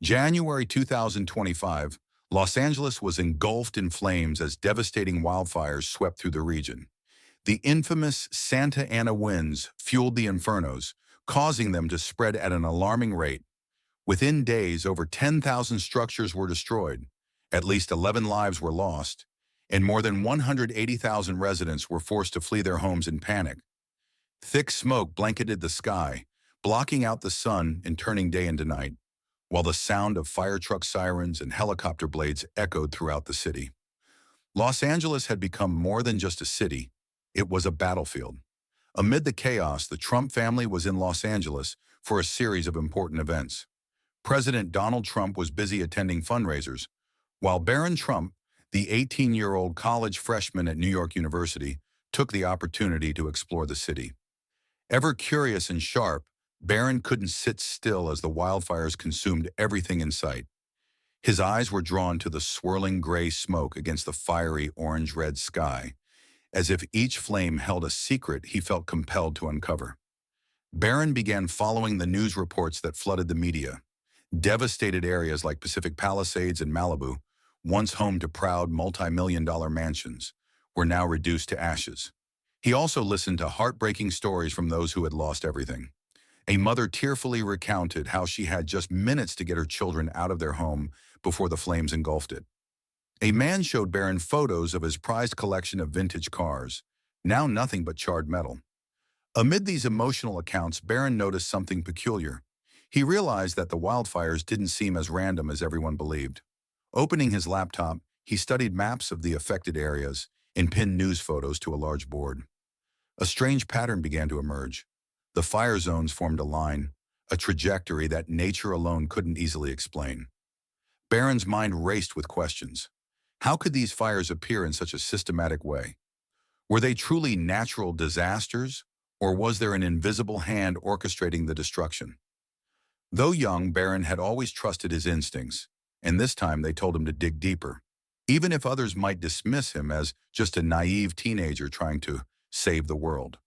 January 2025, Los Angeles was engulfed in flames as devastating wildfires swept through the region. The infamous Santa Ana winds fueled the infernos, causing them to spread at an alarming rate. Within days, over 10,000 structures were destroyed, at least 11 lives were lost, and more than 180,000 residents were forced to flee their homes in panic. Thick smoke blanketed the sky, blocking out the sun and turning day into night, while the sound of fire truck sirens and helicopter blades echoed throughout the city. Los Angeles had become more than just a city, it was a battlefield. Amid the chaos, the Trump family was in Los Angeles for a series of important events. President Donald Trump was busy attending fundraisers, while Barron Trump, the 18-year-old college freshman at New York University, took the opportunity to explore the city. Ever curious and sharp, Barron couldn't sit still as the wildfires consumed everything in sight. His eyes were drawn to the swirling gray smoke against the fiery orange-red sky, as if each flame held a secret he felt compelled to uncover. Barron began following the news reports that flooded the media. Devastated areas like Pacific Palisades and Malibu, once home to proud multi-million-dollar mansions, were now reduced to ashes. He also listened to heartbreaking stories from those who had lost everything. A mother tearfully recounted how she had just minutes to get her children out of their home before the flames engulfed it. A man showed Barron photos of his prized collection of vintage cars, now nothing but charred metal. Amid these emotional accounts, Barron noticed something peculiar. He realized that the wildfires didn't seem as random as everyone believed. Opening his laptop, he studied maps of the affected areas and pinned news photos to a large board. A strange pattern began to emerge. The fire zones formed a line, a trajectory that nature alone couldn't easily explain. Barron's mind raced with questions. How could these fires appear in such a systematic way? Were they truly natural disasters, or was there an invisible hand orchestrating the destruction? Though young, Barron had always trusted his instincts, and this time they told him to dig deeper, even if others might dismiss him as just a naive teenager trying to save the world.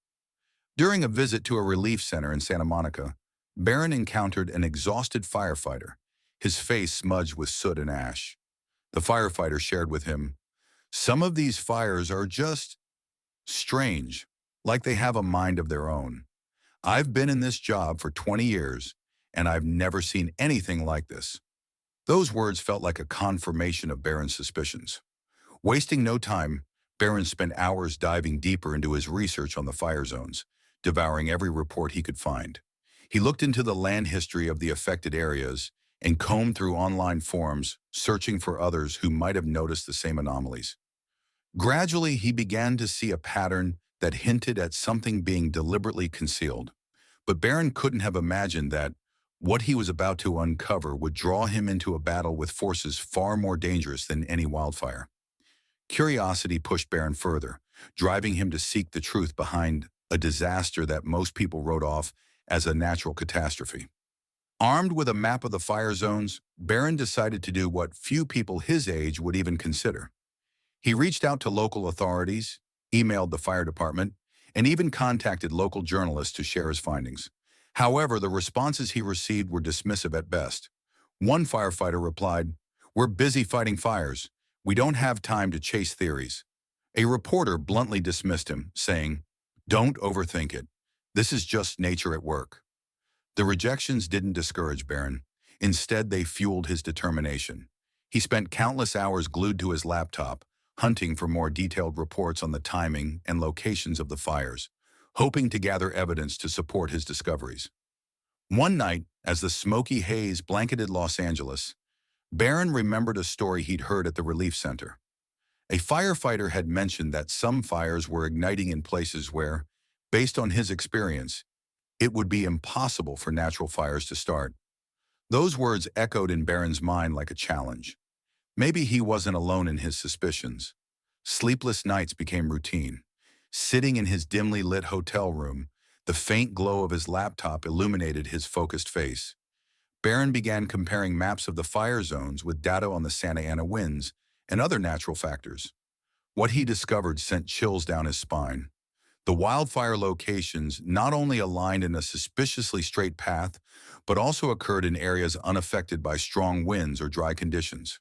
During a visit to a relief center in Santa Monica, Barron encountered an exhausted firefighter, his face smudged with soot and ash. The firefighter shared with him, "Some of these fires are just strange, like they have a mind of their own. I've been in this job for 20 years, and I've never seen anything like this." Those words felt like a confirmation of Barron's suspicions. Wasting no time, Barron spent hours diving deeper into his research on the fire zones, devouring every report he could find. He looked into the land history of the affected areas and combed through online forums, searching for others who might have noticed the same anomalies. Gradually, he began to see a pattern that hinted at something being deliberately concealed. But Barron couldn't have imagined that what he was about to uncover would draw him into a battle with forces far more dangerous than any wildfire. Curiosity pushed Barron further, driving him to seek the truth behind a disaster that most people wrote off as a natural catastrophe. Armed with a map of the fire zones, Barron decided to do what few people his age would even consider. He reached out to local authorities, emailed the fire department, and even contacted local journalists to share his findings. However, the responses he received were dismissive at best. One firefighter replied, "We're busy fighting fires. We don't have time to chase theories." A reporter bluntly dismissed him, saying, "Don't overthink it. This is just nature at work." The rejections didn't discourage Barron. Instead, they fueled his determination. He spent countless hours glued to his laptop, hunting for more detailed reports on the timing and locations of the fires, hoping to gather evidence to support his discoveries. One night, as the smoky haze blanketed Los Angeles, Barron remembered a story he'd heard at the relief center. A firefighter had mentioned that some fires were igniting in places where, based on his experience, it would be impossible for natural fires to start. Those words echoed in Barron's mind like a challenge. Maybe he wasn't alone in his suspicions. Sleepless nights became routine. Sitting in his dimly lit hotel room, the faint glow of his laptop illuminated his focused face. Barron began comparing maps of the fire zones with data on the Santa Ana winds and other natural factors. What he discovered sent chills down his spine. The wildfire locations not only aligned in a suspiciously straight path, but also occurred in areas unaffected by strong winds or dry conditions.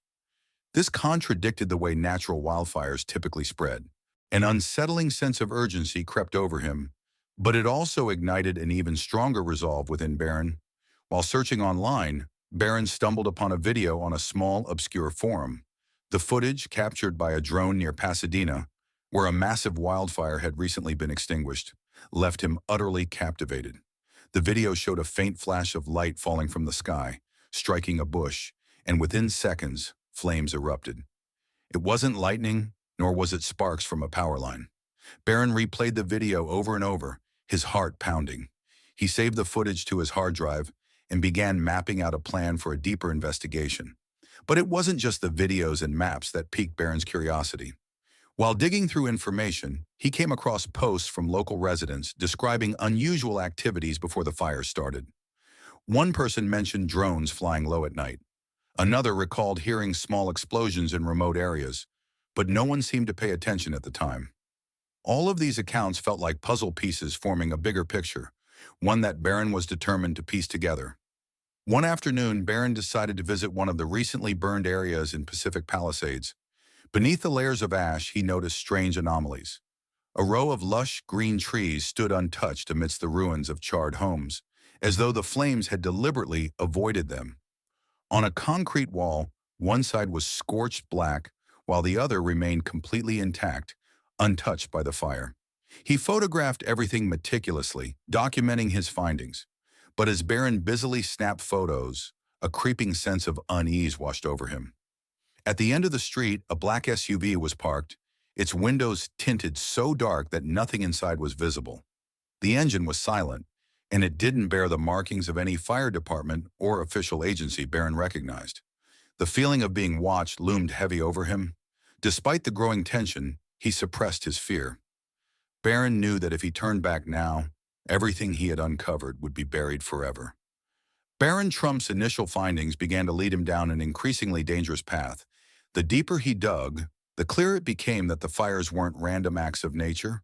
This contradicted the way natural wildfires typically spread. An unsettling sense of urgency crept over him, but it also ignited an even stronger resolve within Barron. While searching online, Barron stumbled upon a video on a small, obscure forum. The footage, captured by a drone near Pasadena, where a massive wildfire had recently been extinguished, left him utterly captivated. The video showed a faint flash of light falling from the sky, striking a bush, and within seconds, flames erupted. It wasn't lightning, nor was it sparks from a power line. Barron replayed the video over and over, his heart pounding. He saved the footage to his hard drive and began mapping out a plan for a deeper investigation. But it wasn't just the videos and maps that piqued Barron's curiosity. While digging through information, he came across posts from local residents describing unusual activities before the fire started. One person mentioned drones flying low at night. Another recalled hearing small explosions in remote areas, but no one seemed to pay attention at the time. All of these accounts felt like puzzle pieces forming a bigger picture, one that Barron was determined to piece together. One afternoon, Barron decided to visit one of the recently burned areas in Pacific Palisades. Beneath the layers of ash, he noticed strange anomalies. A row of lush, green trees stood untouched amidst the ruins of charred homes, as though the flames had deliberately avoided them. On a concrete wall, one side was scorched black, while the other remained completely intact, untouched by the fire. He photographed everything meticulously, documenting his findings. But as Barron busily snapped photos, a creeping sense of unease washed over him. At the end of the street, a black SUV was parked, its windows tinted so dark that nothing inside was visible. The engine was silent, and it didn't bear the markings of any fire department or official agency Barron recognized. The feeling of being watched loomed heavy over him. Despite the growing tension, he suppressed his fear. Barron knew that if he turned back now, everything he had uncovered would be buried forever. Barron Trump's initial findings began to lead him down an increasingly dangerous path. The deeper he dug, the clearer it became that the fires weren't random acts of nature.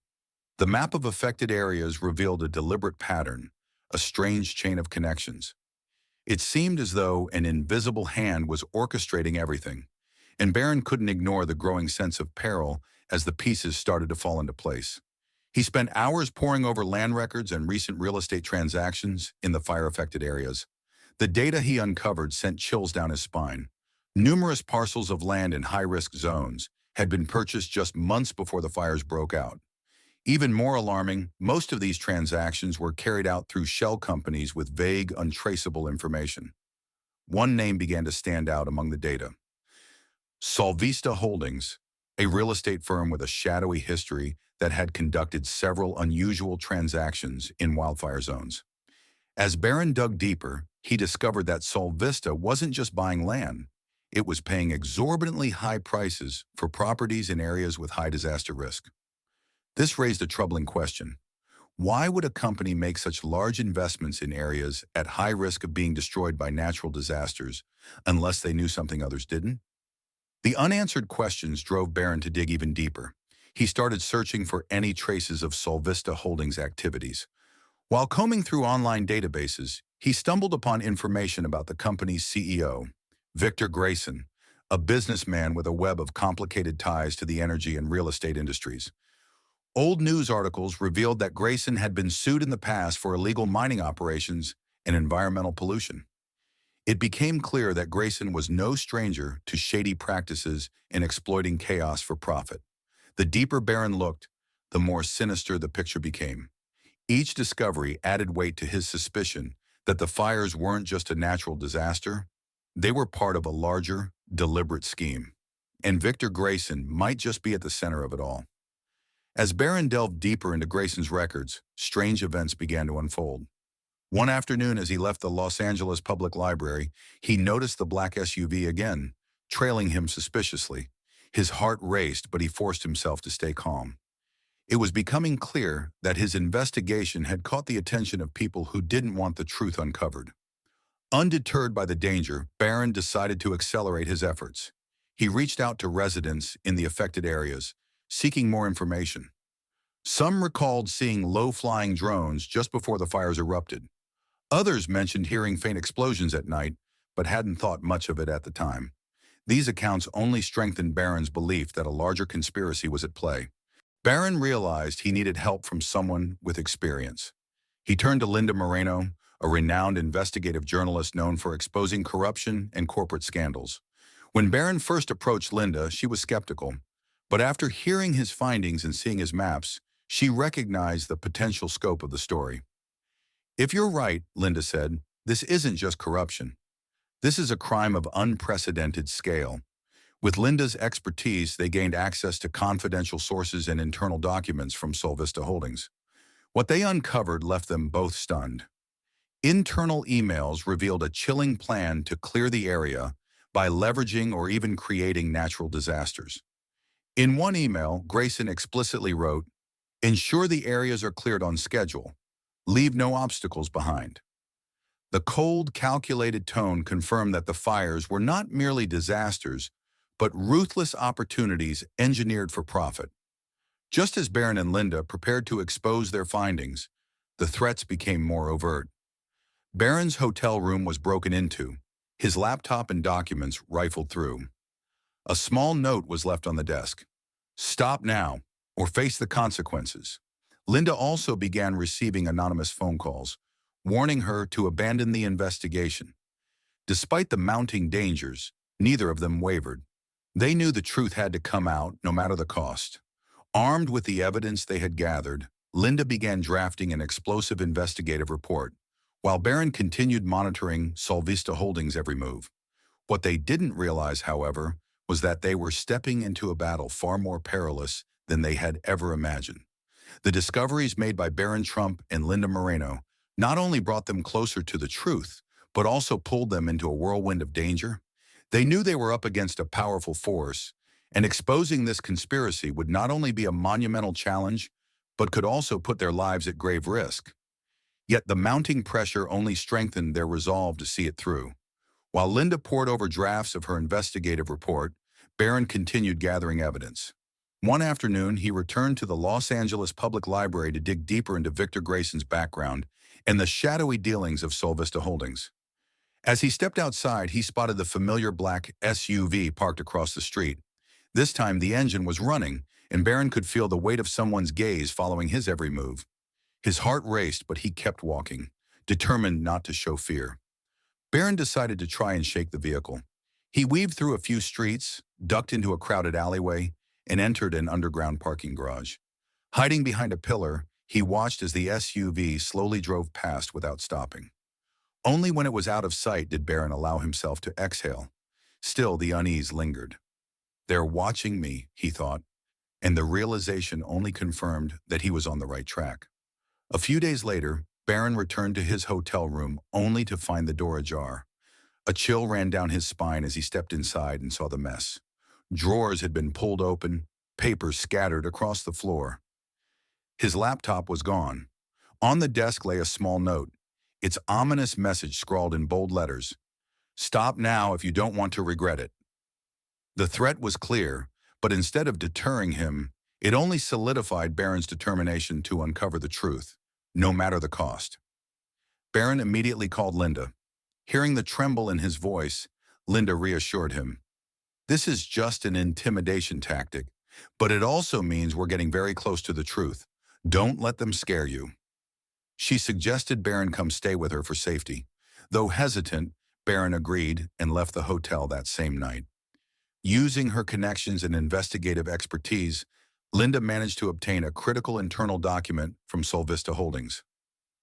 The map of affected areas revealed a deliberate pattern, a strange chain of connections. It seemed as though an invisible hand was orchestrating everything, and Barron couldn't ignore the growing sense of peril as the pieces started to fall into place. He spent hours poring over land records and recent real estate transactions in the fire-affected areas. The data he uncovered sent chills down his spine. Numerous parcels of land in high-risk zones had been purchased just months before the fires broke out. Even more alarming, most of these transactions were carried out through shell companies with vague, untraceable information. One name began to stand out among the data. Solvista Holdings, a real estate firm with a shadowy history that had conducted several unusual transactions in wildfire zones. As Barron dug deeper, he discovered that Solvista wasn't just buying land. It was paying exorbitantly high prices for properties in areas with high disaster risk. This raised a troubling question. Why would a company make such large investments in areas at high risk of being destroyed by natural disasters unless they knew something others didn't? The unanswered questions drove Barron to dig even deeper. He started searching for any traces of Solvista Holdings' activities. While combing through online databases, he stumbled upon information about the company's CEO, Victor Grayson, a businessman with a web of complicated ties to the energy and real estate industries. Old news articles revealed that Grayson had been sued in the past for illegal mining operations and environmental pollution. It became clear that Grayson was no stranger to shady practices and exploiting chaos for profit. The deeper Barron looked, the more sinister the picture became. Each discovery added weight to his suspicion that the fires weren't just a natural disaster, they were part of a larger, deliberate scheme. And Victor Grayson might just be at the center of it all. As Barron delved deeper into Grayson's records, strange events began to unfold. One afternoon as he left the Los Angeles Public Library, he noticed the black SUV again, trailing him suspiciously. His heart raced, but he forced himself to stay calm. It was becoming clear that his investigation had caught the attention of people who didn't want the truth uncovered. Undeterred by the danger, Barron decided to accelerate his efforts. He reached out to residents in the affected areas, seeking more information. Some recalled seeing low-flying drones just before the fires erupted. Others mentioned hearing faint explosions at night, but hadn't thought much of it at the time. These accounts only strengthened Barron's belief that a larger conspiracy was at play. Barron realized he needed help from someone with experience. He turned to Linda Moreno, a renowned investigative journalist known for exposing corruption and corporate scandals. When Barron first approached Linda, she was skeptical. But after hearing his findings and seeing his maps, she recognized the potential scope of the story. "If you're right," Linda said, "this isn't just corruption. This is a crime of unprecedented scale." With Linda's expertise, they gained access to confidential sources and internal documents from Solvista Holdings. What they uncovered left them both stunned. Internal emails revealed a chilling plan to clear the area by leveraging or even creating natural disasters. In one email, Grayson explicitly wrote, "Ensure the areas are cleared on schedule. Leave no obstacles behind." The cold, calculated tone confirmed that the fires were not merely disasters, but ruthless opportunities engineered for profit. Just as Barron and Linda prepared to expose their findings, the threats became more overt. Barron's hotel room was broken into, his laptop and documents rifled through. A small note was left on the desk. "Stop now, or face the consequences." Linda also began receiving anonymous phone calls, warning her to abandon the investigation. Despite the mounting dangers, neither of them wavered. They knew the truth had to come out, no matter the cost. Armed with the evidence they had gathered, Linda began drafting an explosive investigative report, while Barron continued monitoring Solvista Holdings' every move. What they didn't realize, however, was that they were stepping into a battle far more perilous than they had ever imagined. The discoveries made by Barron Trump and Linda Moreno not only brought them closer to the truth, but also pulled them into a whirlwind of danger. They knew they were up against a powerful force, and exposing this conspiracy would not only be a monumental challenge, but could also put their lives at grave risk. Yet the mounting pressure only strengthened their resolve to see it through. While Linda pored over drafts of her investigative report, Barron continued gathering evidence. One afternoon, he returned to the Los Angeles Public Library to dig deeper into Victor Grayson's background and the shadowy dealings of Solvista Holdings. As he stepped outside, he spotted the familiar black SUV parked across the street. This time, the engine was running, and Barron could feel the weight of someone's gaze following his every move. His heart raced, but he kept walking, determined not to show fear. Barron decided to try and shake the vehicle. He weaved through a few streets, ducked into a crowded alleyway, and entered an underground parking garage. Hiding behind a pillar, he watched as the SUV slowly drove past without stopping. Only when it was out of sight did Barron allow himself to exhale. Still, the unease lingered. "They're watching me," he thought, and the realization only confirmed that he was on the right track. A few days later, Barron returned to his hotel room only to find the door ajar. A chill ran down his spine as he stepped inside and saw the mess. Drawers had been pulled open, papers scattered across the floor. His laptop was gone. On the desk lay a small note, its ominous message scrawled in bold letters. "Stop now if you don't want to regret it." The threat was clear, but instead of deterring him, it only solidified Barron's determination to uncover the truth, no matter the cost. Barron immediately called Linda. Hearing the tremble in his voice, Linda reassured him. "This is just an intimidation tactic, but it also means we're getting very close to the truth. Don't let them scare you." She suggested Barron come stay with her for safety. Though hesitant, Barron agreed and left the hotel that same night. Using her connections and investigative expertise, Linda managed to obtain a critical internal document from Solvista Holdings.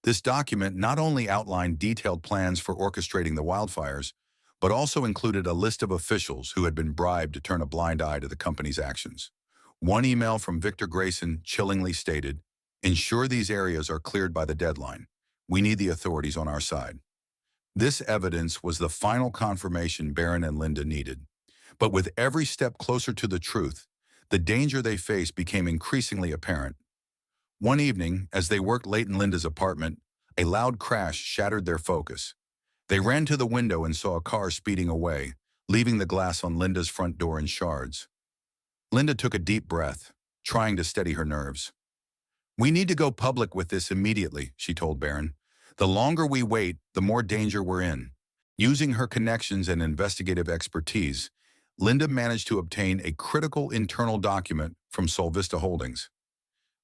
This document not only outlined detailed plans for orchestrating the wildfires, but also included a list of officials who had been bribed to turn a blind eye to the company's actions. One email from Victor Grayson chillingly stated, "Ensure these areas are cleared by the deadline. We need the authorities on our side." This evidence was the final confirmation Barron and Linda needed. But with every step closer to the truth, the danger they faced became increasingly apparent. One evening, as they worked late in Linda's apartment, a loud crash shattered their focus. They ran to the window and saw a car speeding away, leaving the glass on Linda's front door in shards. Linda took a deep breath, trying to steady her nerves. "We need to go public with this immediately," she told Barron. "The longer we wait, the more danger we're in." Using her connections and investigative expertise, Linda managed to obtain a critical internal document from Solvista Holdings.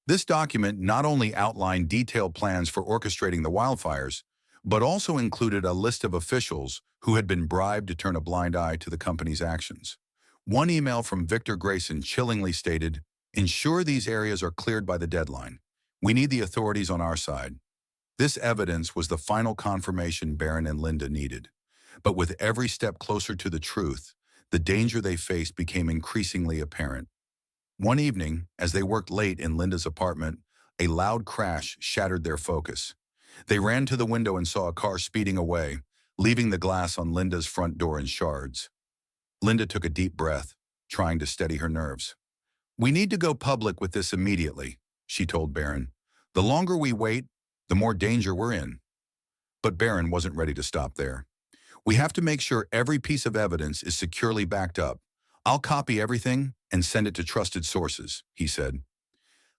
This document not only outlined detailed plans for orchestrating the wildfires, but also included a list of officials who had been bribed to turn a blind eye to the company's actions. One email from Victor Grayson chillingly stated, "Ensure these areas are cleared by the deadline. We need the authorities on our side." This evidence was the final confirmation Barron and Linda needed. But with every step closer to the truth, the danger they faced became increasingly apparent. One evening, as they worked late in Linda's apartment, a loud crash shattered their focus. They ran to the window and saw a car speeding away, leaving the glass on Linda's front door in shards. Linda took a deep breath, trying to steady her nerves. "We need to go public with this immediately," she told Barron. "The longer we wait, the more danger we're in." But Barron wasn't ready to stop there. "We have to make sure every piece of evidence is securely backed up. I'll copy everything and send it to trusted sources," he said.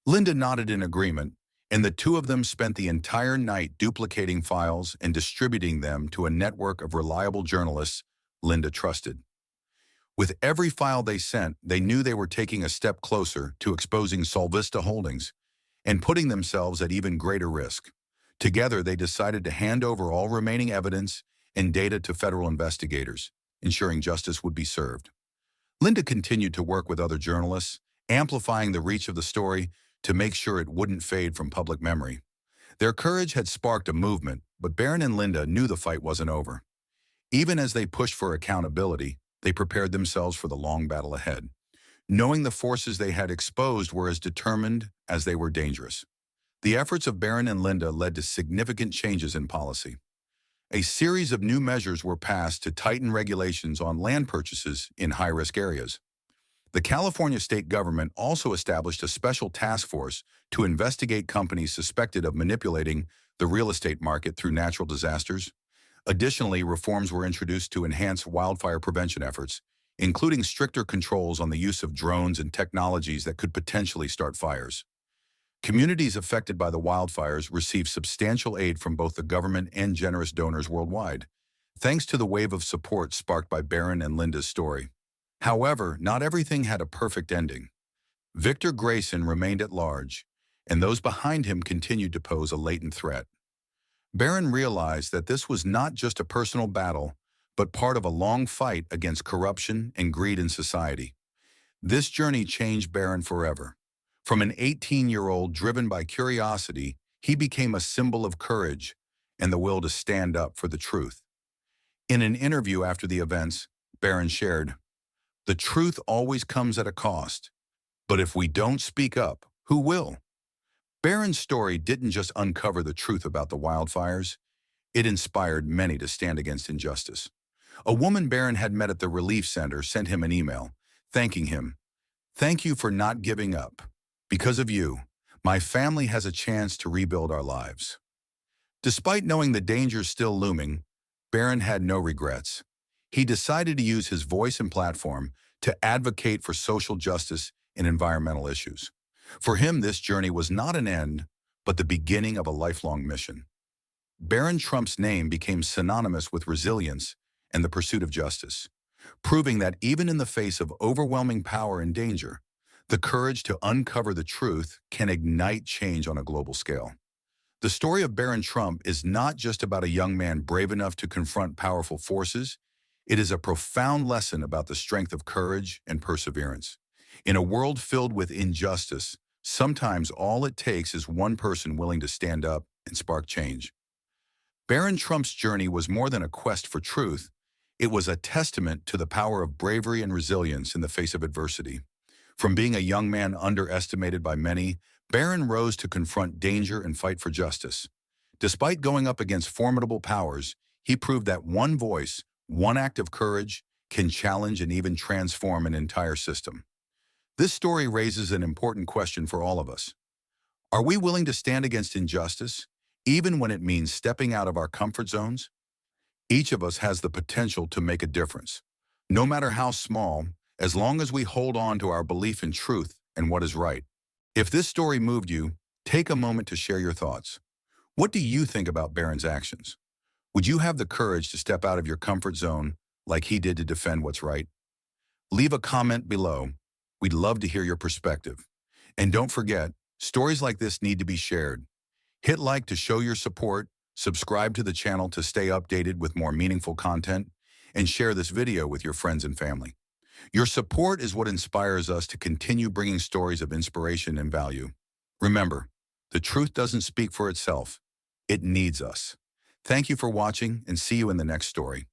Linda nodded in agreement, and the two of them spent the entire night duplicating files and distributing them to a network of reliable journalists Linda trusted. With every file they sent, they knew they were taking a step closer to exposing Solvista Holdings and putting themselves at even greater risk. Together, they decided to hand over all remaining evidence and data to federal investigators, ensuring justice would be served. Linda continued to work with other journalists, amplifying the reach of the story to make sure it wouldn't fade from public memory. Their courage had sparked a movement, but Barron and Linda knew the fight wasn't over. Even as they pushed for accountability, they prepared themselves for the long battle ahead, knowing the forces they had exposed were as determined as they were dangerous. The efforts of Barron and Linda led to significant changes in policy. A series of new measures were passed to tighten regulations on land purchases in high-risk areas. The California state government also established a special task force to investigate companies suspected of manipulating the real estate market through natural disasters. Additionally, reforms were introduced to enhance wildfire prevention efforts, including stricter controls on the use of drones and technologies that could potentially start fires. Communities affected by the wildfires received substantial aid from both the government and generous donors worldwide, thanks to the wave of support sparked by Barron and Linda's story. However, not everything had a perfect ending. Victor Grayson remained at large, and those behind him continued to pose a latent threat. Barron realized that this was not just a personal battle, but part of a long fight against corruption and greed in society. This journey changed Barron forever. From an 18-year-old driven by curiosity, he became a symbol of courage and the will to stand up for the truth. In an interview after the events, Barron shared, "The truth always comes at a cost, but if we don't speak up, who will?" Barron's story didn't just uncover the truth about the wildfires, it inspired many to stand against injustice. A woman Barron had met at the relief center sent him an email, thanking him. "Thank you for not giving up. Because of you, my family has a chance to rebuild our lives." Despite knowing the dangers still looming, Barron had no regrets. He decided to use his voice and platform to advocate for social justice and environmental issues. For him, this journey was not an end, but the beginning of a lifelong mission. Barron Trump's name became synonymous with resilience and the pursuit of justice, proving that even in the face of overwhelming power and danger, the courage to uncover the truth can ignite change on a global scale. The story of Barron Trump is not just about a young man brave enough to confront powerful forces. It is a profound lesson about the strength of courage and perseverance. In a world filled with injustice, sometimes all it takes is one person willing to stand up and spark change. Barron Trump's journey was more than a quest for truth. It was a testament to the power of bravery and resilience in the face of adversity. From being a young man underestimated by many, Barron rose to confront danger and fight for justice. Despite going up against formidable powers, he proved that one voice, one act of courage, can challenge and even transform an entire system. This story raises an important question for all of us. Are we willing to stand against injustice, even when it means stepping out of our comfort zones? Each of us has the potential to make a difference, no matter how small, as long as we hold on to our belief in truth and what is right. If this story moved you, Take a moment to share your thoughts. What do you think about Barron's actions? Would you have the courage to step out of your comfort zone like he did to defend what's right? Leave a comment below. We'd love to hear your perspective. And don't forget, stories like this need to be shared. Hit like to show your support, subscribe to the channel to stay updated with more meaningful content, and share this video with your friends and family. Your support is what inspires us to continue bringing stories of inspiration and value. Remember, the truth doesn't speak for itself. It needs us. Thank you for watching, and see you in the next story.